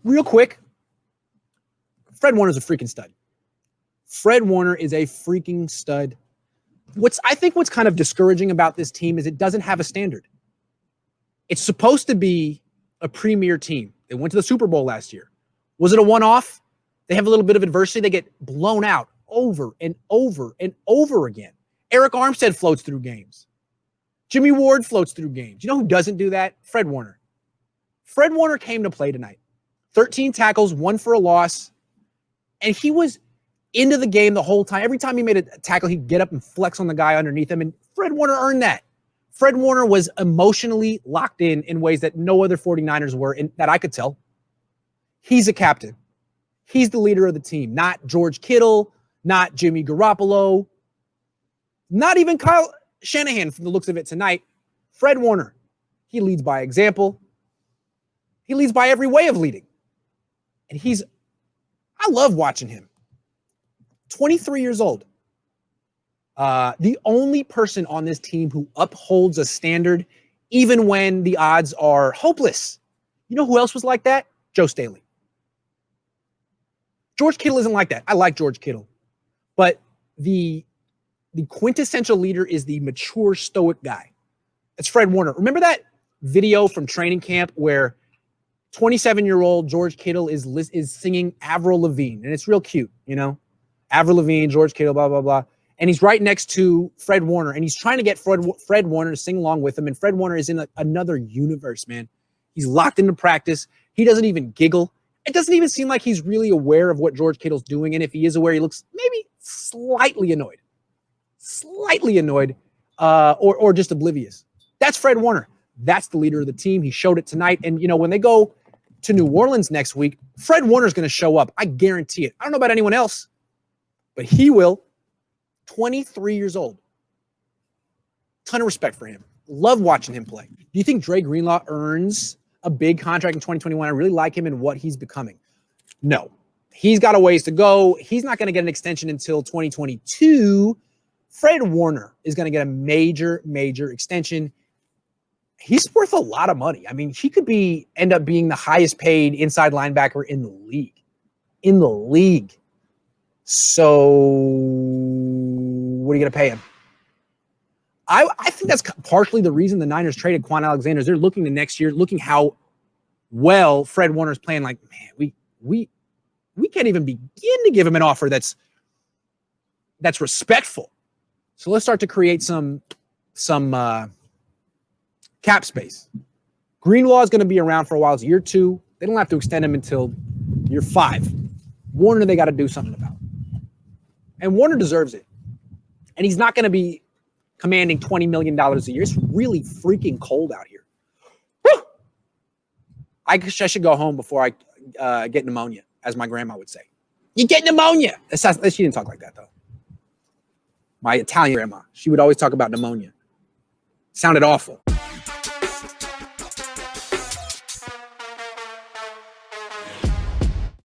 real quick, Fred Warner's a freaking stud. Fred Warner is a freaking stud. I think what's kind of discouraging about this team is it doesn't have a standard. It's supposed to be a premier team. They went to the Super Bowl last year. Was it a one-off? They have a little bit of adversity. They get blown out over and over and over again. Eric Armstead floats through games. Jimmy Ward floats through games. You know who doesn't do that? Fred Warner. Fred Warner came to play tonight. 13 tackles, 1 for a loss. And he was into the game the whole time. Every time he made a tackle, he'd get up and flex on the guy underneath him. And Fred Warner earned that. Fred Warner was emotionally locked in ways that no other 49ers were, and that I could tell. He's a captain. He's the leader of the team, not George Kittle, not Jimmy Garoppolo, not even Kyle Shanahan from the looks of it tonight. Fred Warner, he leads by example. He leads by every way of leading. And I love watching him. 23 years old. The only person on this team who upholds a standard even when the odds are hopeless. You know who else was like that? Joe Staley. George Kittle isn't like that. I like George Kittle. But the quintessential leader is the mature, stoic guy. That's Fred Warner. Remember that video from training camp where 27-year-old George Kittle is singing Avril Lavigne, and it's real cute, you know? Avril Lavigne, George Kittle, blah, blah, blah. And he's right next to Fred Warner, and he's trying to get Fred Warner to sing along with him, and Fred Warner is in another universe, man. He's locked into practice. He doesn't even giggle. It doesn't even seem like he's really aware of what George Kittle's doing, and if he is aware, he looks maybe slightly annoyed. Or just oblivious. That's Fred Warner. That's the leader of the team. He showed it tonight, and, you know, when they go to New Orleans next week, Fred Warner's going to show up. I guarantee it. I don't know about anyone else, but he will. 23 years old. Ton of respect for him. Love watching him play. Do you think Dre Greenlaw earns a big contract in 2021? I really like him and what he's becoming. No. He's got a ways to go. He's not going to get an extension until 2022. Fred Warner is going to get a major, major extension. He's worth a lot of money. I mean, he could end up being the highest paid inside linebacker in the league. So what are you going to pay him? I think that's partially the reason the Niners traded Quan Alexander. They're looking to next year, looking how well Fred Warner's playing. Like, man, we can't even begin to give him an offer that's respectful. So let's start to create some cap space. Greenlaw is going to be around for a while. It's year 2. They don't have to extend him until year 5. Warner, they got to do something about. And Warner deserves it. And he's not going to be commanding $20 million a year. It's really freaking cold out here. Whew! I should go home before I get pneumonia, as my grandma would say. You get pneumonia. She didn't talk like that, though. My Italian grandma, she would always talk about pneumonia. Sounded awful.